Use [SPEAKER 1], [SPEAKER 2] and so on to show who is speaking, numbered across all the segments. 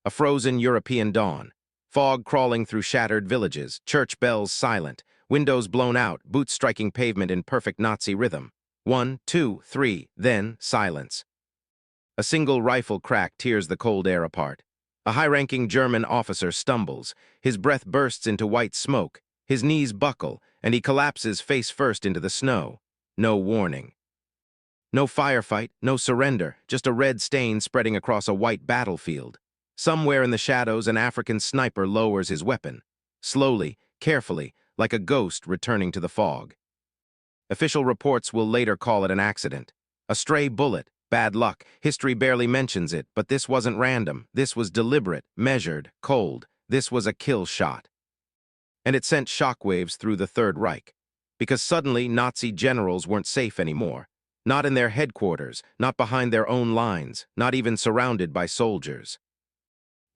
[SPEAKER 1] A frozen European dawn. Fog crawling through shattered villages, church bells silent, windows blown out, boots striking pavement in perfect Nazi rhythm. 1, 2, 3, then silence. A single rifle crack tears the cold air apart. A high-ranking German officer stumbles. His breath bursts into white smoke. His knees buckle, and he collapses face first into the snow. No warning. No firefight, no surrender, just a red stain spreading across a white battlefield. Somewhere in the shadows, an African sniper lowers his weapon. Slowly, carefully, like a ghost returning to the fog. Official reports will later call it an accident. A stray bullet, bad luck. History barely mentions it, but this wasn't random. This was deliberate, measured, cold. This was a kill shot. And it sent shockwaves through the Third Reich. Because suddenly, Nazi generals weren't safe anymore. Not in their headquarters, not behind their own lines, not even surrounded by soldiers.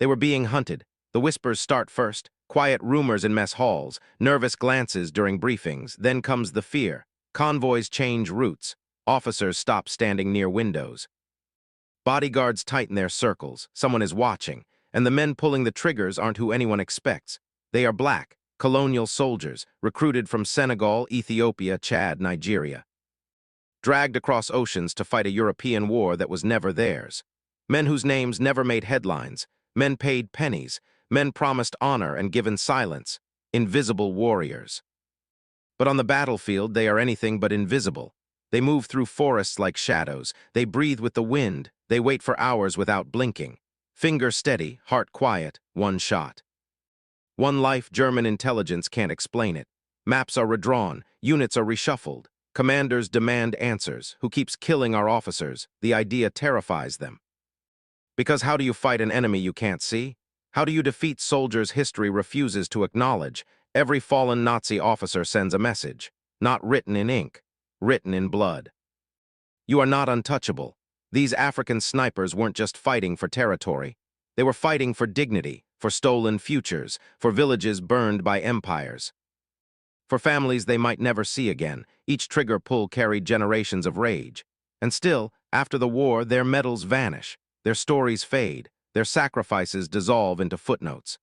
[SPEAKER 1] They were being hunted. The whispers start first, quiet rumors in mess halls, nervous glances during briefings. Then comes the fear. Convoys change routes. Officers stop standing near windows. Bodyguards tighten their circles. Someone is watching. And the men pulling the triggers aren't who anyone expects. They are black, colonial soldiers, recruited from Senegal, Ethiopia, Chad, Nigeria. Dragged across oceans to fight a European war that was never theirs. Men whose names never made headlines. Men paid pennies. Men promised honor and given silence. Invisible warriors. But on the battlefield, they are anything but invisible. They move through forests like shadows. They breathe with the wind. They wait for hours without blinking. Finger steady, heart quiet, one shot. One life. German intelligence can't explain it. Maps are redrawn. Units are reshuffled. Commanders demand answers. Who keeps killing our officers? The idea terrifies them. Because how do you fight an enemy you can't see? How do you defeat soldiers history refuses to acknowledge? Every fallen Nazi officer sends a message, not written in ink, written in blood. You are not untouchable. These African snipers weren't just fighting for territory. They were fighting for dignity, for stolen futures, for villages burned by empires. For families they might never see again. Each trigger pull carried generations of rage. And still, after the war, their medals vanish. Their stories fade, their sacrifices dissolve into footnotes.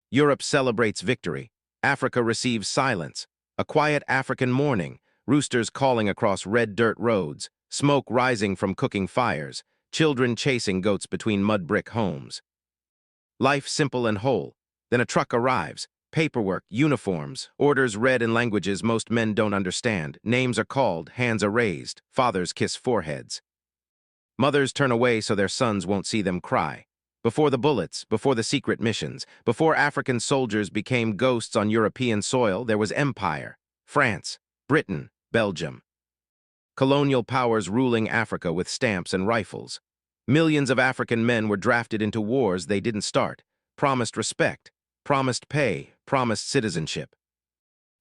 [SPEAKER 1] Europe celebrates victory. Africa receives silence. A quiet African morning, roosters calling across red dirt roads, smoke rising from cooking fires, children chasing goats between mud brick homes. Life simple and whole. Then a truck arrives. Paperwork, uniforms, orders read in languages most men don't understand. Names are called, hands are raised, fathers kiss foreheads. Mothers turn away so their sons won't see them cry. Before the bullets, before the secret missions, before African soldiers became ghosts on European soil, there was empire. France, Britain, Belgium. Colonial powers ruling Africa with stamps and rifles. Millions of African men were drafted into wars they didn't start, promised respect, promised pay, promised citizenship.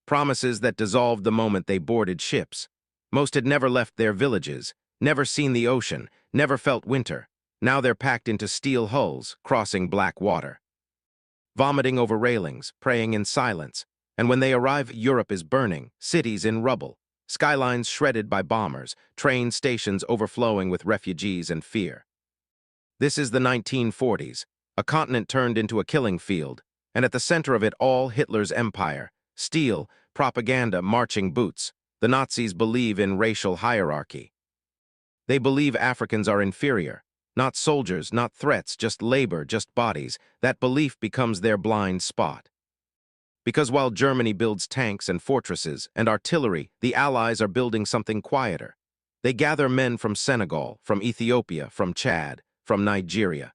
[SPEAKER 1] Promises that dissolved the moment they boarded ships. Most had never left their villages, never seen the ocean, never felt winter. Now they're packed into steel hulls, crossing black water. Vomiting over railings, praying in silence. And when they arrive, Europe is burning, cities in rubble, skylines shredded by bombers, train stations overflowing with refugees and fear. This is the 1940s, a continent turned into a killing field, and at the center of it all, Hitler's empire. Steel, propaganda, marching boots. The Nazis believe in racial hierarchy. They believe Africans are inferior. Not soldiers, not threats, just labor, just bodies. That belief becomes their blind spot. Because while Germany builds tanks and fortresses and artillery, the Allies are building something quieter. They gather men from Senegal, from Ethiopia, from Chad, from Nigeria.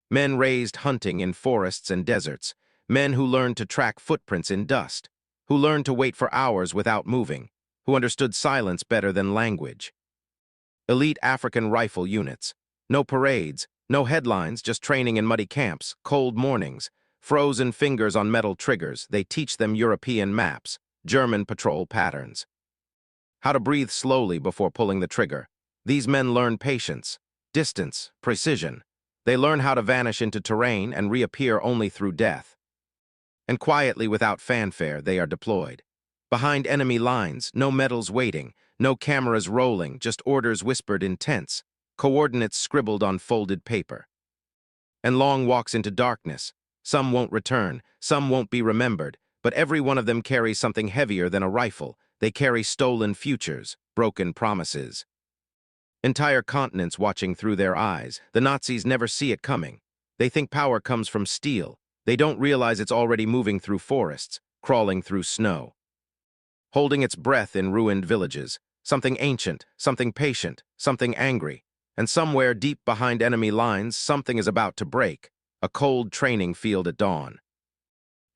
[SPEAKER 1] Men raised hunting in forests and deserts. Men who learned to track footprints in dust. Who learned to wait for hours without moving. Who understood silence better than language. Elite African rifle units. No parades, no headlines, just training in muddy camps, cold mornings, frozen fingers on metal triggers. They teach them European maps, German patrol patterns. How to breathe slowly before pulling the trigger. These men learn patience, distance, precision. They learn how to vanish into terrain and reappear only through death. And quietly, without fanfare, they are deployed. Behind enemy lines, no medals waiting, no cameras rolling, just orders whispered in tents, coordinates scribbled on folded paper. and long walks into darkness. Some won't return, some won't be remembered, but every one of them carries something heavier than a rifle. They carry stolen futures, broken promises. Entire continents watching through their eyes. The Nazis never see it coming. They think power comes from steel. They don't realize it's already moving through forests, crawling through snow, holding its breath in ruined villages. Something ancient, something patient, something angry. And somewhere deep behind enemy lines, something is about to break. A cold training field at dawn.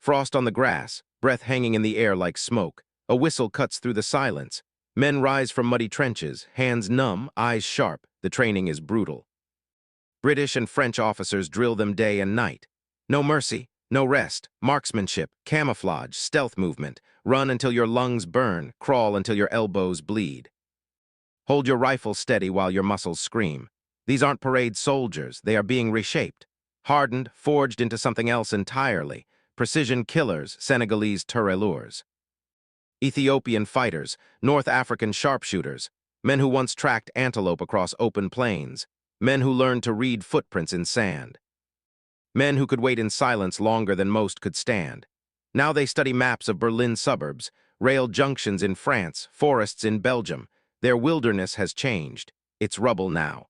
[SPEAKER 1] Frost on the grass, breath hanging in the air like smoke. A whistle cuts through the silence. Men rise from muddy trenches, hands numb, eyes sharp. The training is brutal. British and French officers drill them day and night. No mercy, no rest, marksmanship, camouflage, stealth movement. Run until your lungs burn, crawl until your elbows bleed. Hold your rifle steady while your muscles scream. These aren't parade soldiers, they are being reshaped. Hardened, forged into something else entirely. Precision killers, Senegalese tirailleurs. Ethiopian fighters, North African sharpshooters, men who once tracked antelope across open plains, men who learned to read footprints in sand. Men who could wait in silence longer than most could stand. Now they study maps of Berlin suburbs, rail junctions in France, forests in Belgium. Their wilderness has changed. It's rubble now.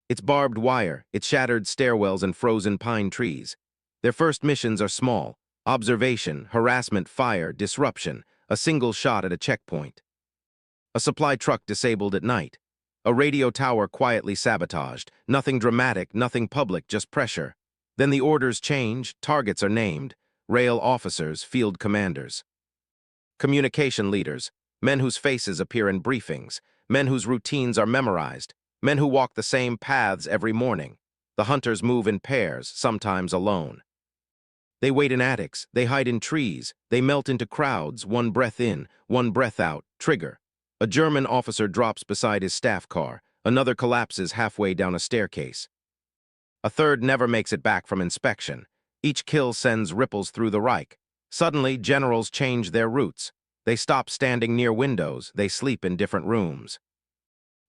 [SPEAKER 1] It's barbed wire, it's shattered stairwells and frozen pine trees. Their first missions are small: observation, harassment, fire, disruption, a single shot at a checkpoint. A supply truck disabled at night. A radio tower quietly sabotaged. Nothing dramatic, nothing public, just pressure. Then the orders change, targets are named. Rail officers, field commanders. Communication leaders, men whose faces appear in briefings, men whose routines are memorized, men who walk the same paths every morning. The hunters move in pairs, sometimes alone. They wait in attics, they hide in trees, they melt into crowds, one breath in, one breath out, trigger. A German officer drops beside his staff car, another collapses halfway down a staircase. A third never makes it back from inspection. Each kill sends ripples through the Reich. Suddenly, generals change their routes. They stop standing near windows, they sleep in different rooms.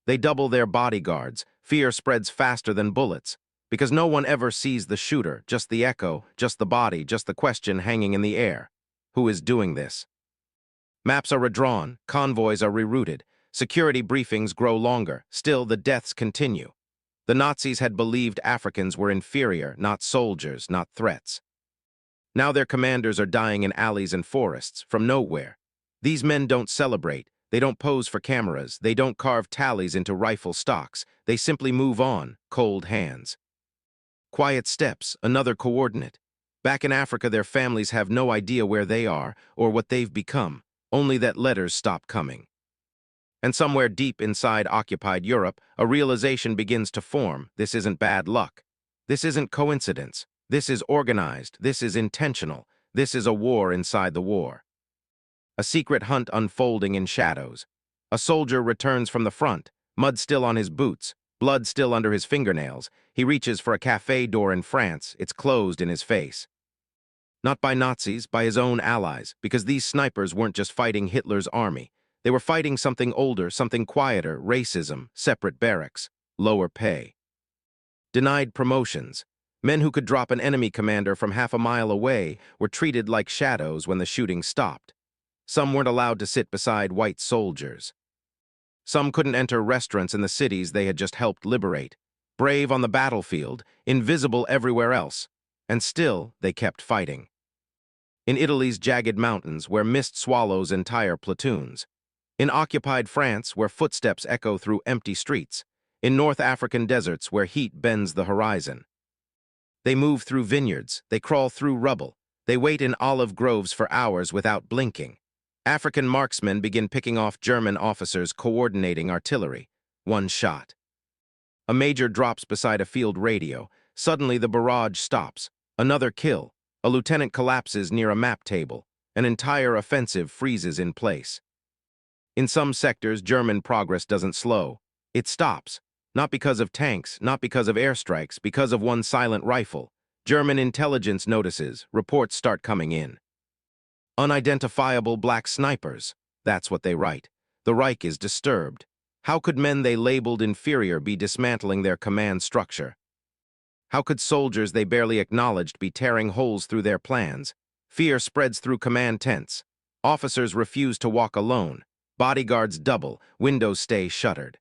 [SPEAKER 1] They double their bodyguards. Fear spreads faster than bullets. Because no one ever sees the shooter, just the echo, just the body, just the question hanging in the air. Who is doing this? Maps are redrawn, convoys are rerouted, security briefings grow longer, still the deaths continue. The Nazis had believed Africans were inferior, not soldiers, not threats. Now their commanders are dying in alleys and forests, from nowhere. These men don't celebrate, they don't pose for cameras, they don't carve tallies into rifle stocks, they simply move on, cold hands. Quiet steps, another coordinate. Back in Africa, their families have no idea where they are or what they've become, only that letters stop coming. And somewhere deep inside occupied Europe, a realization begins to form: this isn't bad luck. This isn't coincidence. This is organized. This is intentional. This is a war inside the war. A secret hunt unfolding in shadows. A soldier returns from the front, mud still on his boots, blood still under his fingernails. He reaches for a cafe door in France. It's closed in his face. Not by Nazis, by his own allies, because these snipers weren't just fighting Hitler's army. They were fighting something older, something quieter: racism, separate barracks, lower pay. Denied promotions. Men who could drop an enemy commander from half a mile away were treated like shadows when the shooting stopped. Some weren't allowed to sit beside white soldiers. Some couldn't enter restaurants in the cities they had just helped liberate. Brave on the battlefield, invisible everywhere else. And still, they kept fighting. In Italy's jagged mountains, where mist swallows entire platoons. In occupied France, where footsteps echo through empty streets. In North African deserts, where heat bends the horizon. They move through vineyards, they crawl through rubble. They wait in olive groves for hours without blinking. African marksmen begin picking off German officers coordinating artillery. One shot. A major drops beside a field radio. Suddenly the barrage stops. Another kill. A lieutenant collapses near a map table. An entire offensive freezes in place. In some sectors, German progress doesn't slow. It stops. Not because of tanks, not because of airstrikes, because of one silent rifle. German intelligence notices. Reports start coming in. Unidentifiable black snipers. That's what they write. The Reich is disturbed. How could men they labeled inferior be dismantling their command structure? How could soldiers they barely acknowledged be tearing holes through their plans? Fear spreads through command tents. Officers refuse to walk alone. Bodyguards double, windows stay shuttered.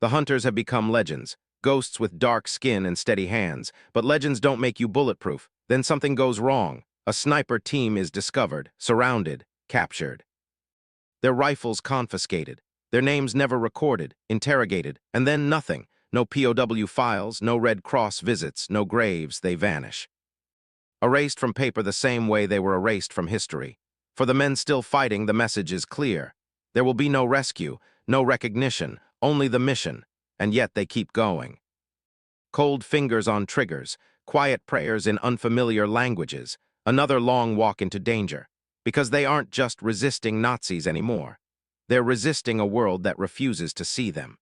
[SPEAKER 1] The hunters have become legends, ghosts with dark skin and steady hands. But legends don't make you bulletproof. Then something goes wrong. A sniper team is discovered, surrounded, captured. Their rifles confiscated. Their names never recorded, interrogated, and then nothing. No POW files, no Red Cross visits, no graves, they vanish. Erased from paper the same way they were erased from history. For the men still fighting, the message is clear. There will be no rescue, no recognition, only the mission, and yet they keep going. Cold fingers on triggers, quiet prayers in unfamiliar languages, another long walk into danger. Because they aren't just resisting Nazis anymore. They're resisting a world that refuses to see them.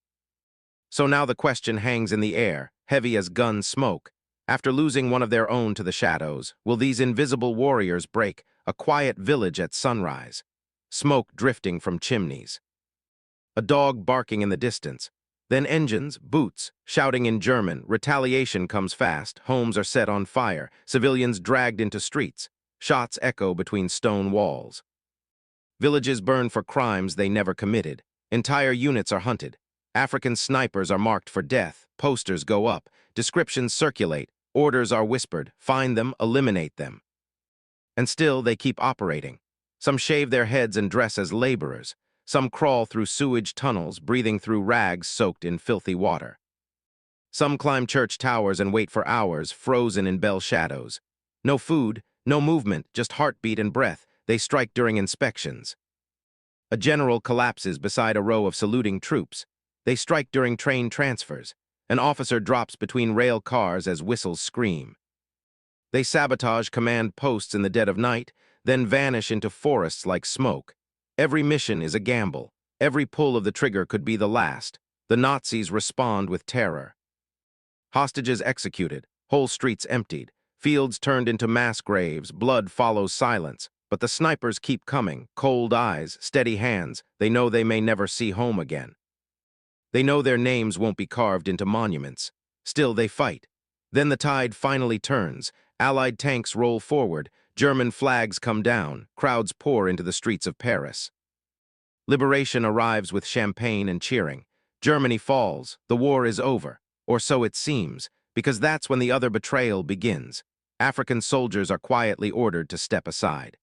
[SPEAKER 1] So now the question hangs in the air, heavy as gun smoke. After losing one of their own to the shadows, will these invisible warriors break a quiet village at sunrise? Smoke drifting from chimneys. A dog barking in the distance. Then engines, boots, shouting in German. Retaliation comes fast. Homes are set on fire. Civilians dragged into streets. Shots echo between stone walls. Villages burn for crimes they never committed. Entire units are hunted. African snipers are marked for death. Posters go up. Descriptions circulate. Orders are whispered. Find them, eliminate them. And still they keep operating. Some shave their heads and dress as laborers. Some crawl through sewage tunnels, breathing through rags soaked in filthy water. Some climb church towers and wait for hours, frozen in bell shadows. No food, no movement, just heartbeat and breath. They strike during inspections. A general collapses beside a row of saluting troops. They strike during train transfers. An officer drops between rail cars as whistles scream. They sabotage command posts in the dead of night, then vanish into forests like smoke. Every mission is a gamble. Every pull of the trigger could be the last. The Nazis respond with terror. Hostages executed, whole streets emptied, fields turned into mass graves, blood follows silence. But the snipers keep coming, cold eyes, steady hands. They know they may never see home again. They know their names won't be carved into monuments. Still they fight. Then the tide finally turns. Allied tanks roll forward. German flags come down. Crowds pour into the streets of Paris. Liberation arrives with champagne and cheering. Germany falls. The war is over. Or so it seems, because that's when the other betrayal begins. African soldiers are quietly ordered to step aside.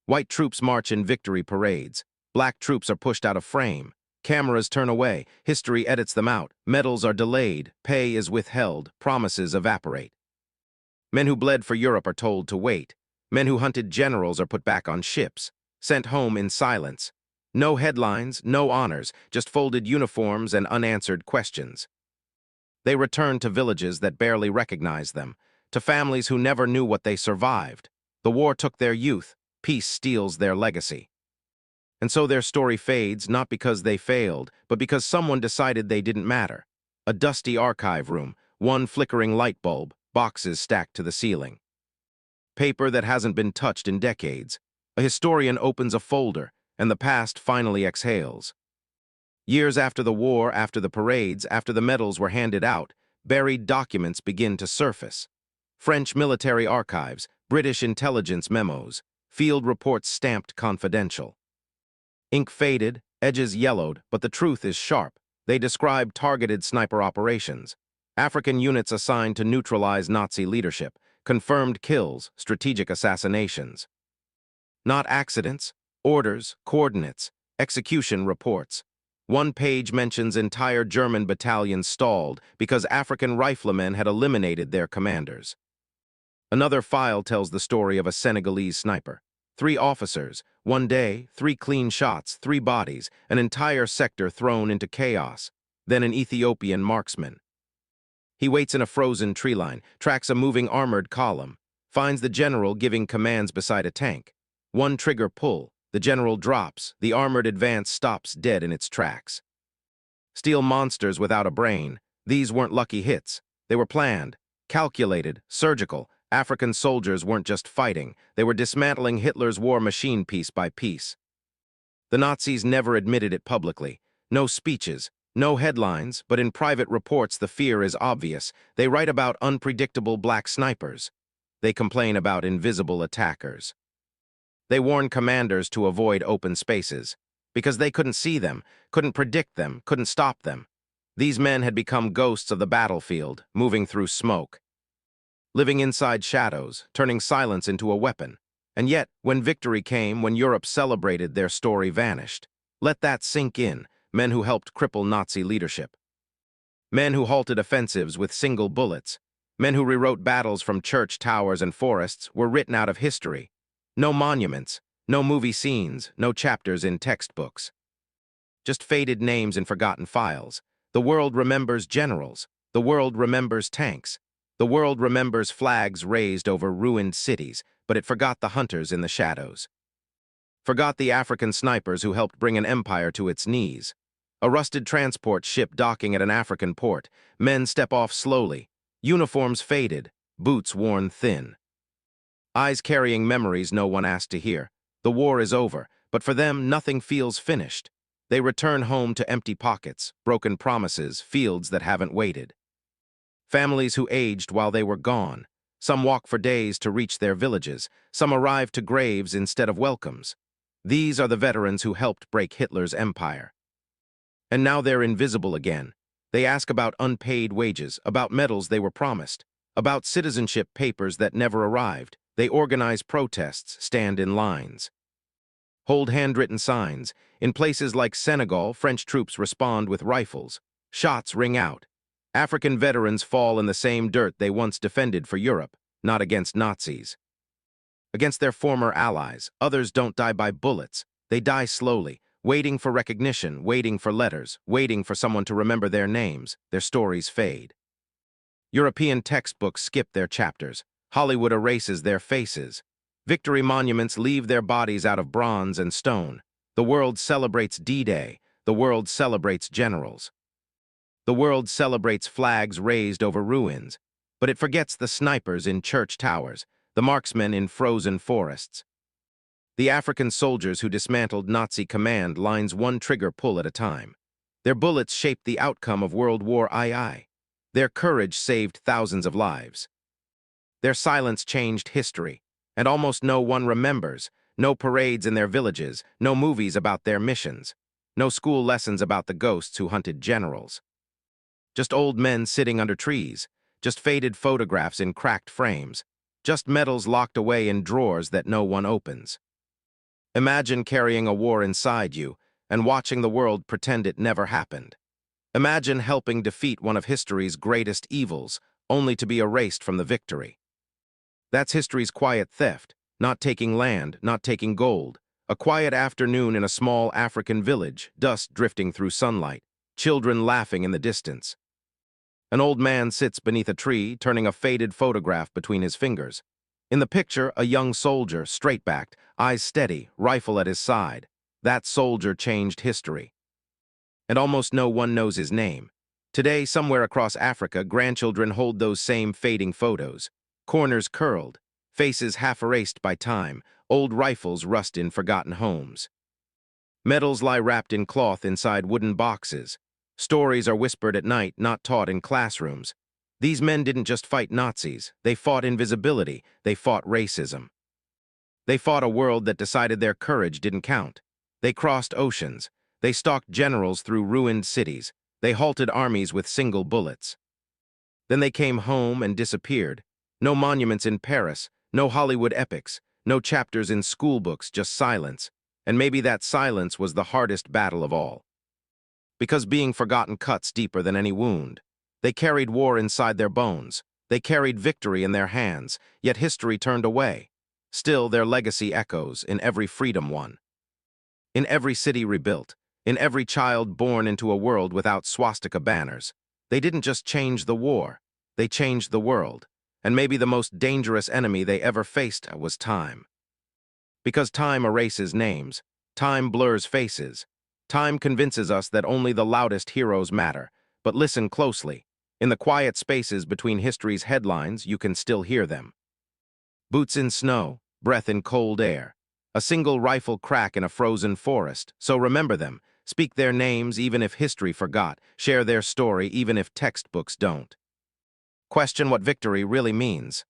[SPEAKER 1] White troops march in victory parades. Black troops are pushed out of frame. Cameras turn away. History edits them out. Medals are delayed. Pay is withheld. Promises evaporate. Men who bled for Europe are told to wait. Men who hunted generals are put back on ships, sent home in silence. No headlines, no honors, just folded uniforms and unanswered questions. They return to villages that barely recognize them, to families who never knew what they survived. The war took their youth. Peace steals their legacy. And so their story fades, not because they failed, but because someone decided they didn't matter. A dusty archive room, one flickering light bulb, boxes stacked to the ceiling. Paper that hasn't been touched in decades. A historian opens a folder, and the past finally exhales. Years after the war, after the parades, after the medals were handed out, buried documents begin to surface. French military archives, British intelligence memos, field reports stamped confidential. Ink faded, edges yellowed, but the truth is sharp. They describe targeted sniper operations. African units assigned to neutralize Nazi leadership, confirmed kills, strategic assassinations. Not accidents, orders, coordinates, execution reports. One page mentions entire German battalions stalled because African riflemen had eliminated their commanders. Another file tells the story of a Senegalese sniper. 3 officers, one day, 3 clean shots, 3 bodies, an entire sector thrown into chaos. Then an Ethiopian marksman. He waits in a frozen tree line, tracks a moving armored column, finds the general giving commands beside a tank. One trigger pull, the general drops, the armored advance stops dead in its tracks. Steel monsters without a brain, these weren't lucky hits. They were planned, calculated, surgical. African soldiers weren't just fighting, they were dismantling Hitler's war machine piece by piece. The Nazis never admitted it publicly. No speeches, No headlines, but in private reports the fear is obvious. They write about unpredictable black snipers. They complain about invisible attackers. They warn commanders to avoid open spaces, because they couldn't see them, couldn't predict them, couldn't stop them. These men had become ghosts of the battlefield, moving through smoke, living inside shadows, turning silence into a weapon. And yet, when victory came, when Europe celebrated, their story vanished. Let that sink in, men who helped cripple Nazi leadership. Men who halted offensives with single bullets. Men who rewrote battles from church towers and forests were written out of history. No monuments, no movie scenes, no chapters in textbooks. Just faded names in forgotten files. The world remembers generals. The world remembers tanks. The world remembers flags raised over ruined cities, but it forgot the hunters in the shadows. Forgot the African snipers who helped bring an empire to its knees. A rusted transport ship docking at an African port. Men step off slowly. Uniforms faded, boots worn thin. Eyes carrying memories no one asked to hear. The war is over, but for them nothing feels finished. They return home to empty pockets, broken promises, fields that haven't waited. Families who aged while they were gone. Some walk for days to reach their villages. Some arrive to graves instead of welcomes. These are the veterans who helped break Hitler's empire. And now they're invisible again. They ask about unpaid wages, about medals they were promised, about citizenship papers that never arrived. They organize protests, stand in lines, hold handwritten signs. In places like Senegal, French troops respond with rifles. Shots ring out. African veterans fall in the same dirt they once defended for Europe, not against Nazis. Against their former allies, others don't die by bullets. They die slowly, waiting for recognition, waiting for letters, waiting for someone to remember their names. Their stories fade. European textbooks skip their chapters. Hollywood erases their faces. Victory monuments leave their bodies out of bronze and stone. The world celebrates D-Day. The world celebrates generals. The world celebrates flags raised over ruins, but it forgets the snipers in church towers, the marksmen in frozen forests, the African soldiers who dismantled Nazi command lines one trigger pull at a time. Their bullets shaped the outcome of World War II. Their courage saved thousands of lives. Their silence changed history, and almost no one remembers. No parades in their villages, no movies about their missions, no school lessons about the ghosts who hunted generals. Just old men sitting under trees, just faded photographs in cracked frames, just medals locked away in drawers that no one opens. Imagine carrying a war inside you and watching the world pretend it never happened. Imagine helping defeat one of history's greatest evils, only to be erased from the victory. That's history's quiet theft, not taking land, not taking gold. A quiet afternoon in a small African village, dust drifting through sunlight, children laughing in the distance. An old man sits beneath a tree, turning a faded photograph between his fingers. In the picture, a young soldier, straight-backed, eyes steady, rifle at his side. That soldier changed history. And almost no one knows his name. Today, somewhere across Africa, grandchildren hold those same fading photos. Corners curled, faces half-erased by time, old rifles rust in forgotten homes. Medals lie wrapped in cloth inside wooden boxes. Stories are whispered at night, not taught in classrooms. These men didn't just fight Nazis. They fought invisibility. They fought racism. They fought a world that decided their courage didn't count. They crossed oceans. They stalked generals through ruined cities. They halted armies with single bullets. Then they came home and disappeared. No monuments in Paris, no Hollywood epics, no chapters in school books, just silence. And maybe that silence was the hardest battle of all. Because being forgotten cuts deeper than any wound. They carried war inside their bones. They carried victory in their hands, yet history turned away. Still, their legacy echoes in every freedom won. In every city rebuilt. In every child born into a world without swastika banners. They didn't just change the war. They changed the world. And maybe the most dangerous enemy they ever faced was time. Because time erases names. Time blurs faces. Time convinces us that only the loudest heroes matter. But listen closely. In the quiet spaces between history's headlines, you can still hear them. Boots in snow, breath in cold air. A single rifle crack in a frozen forest. So remember them. Speak their names even if history forgot. Share their story even if textbooks don't. Question what victory really means.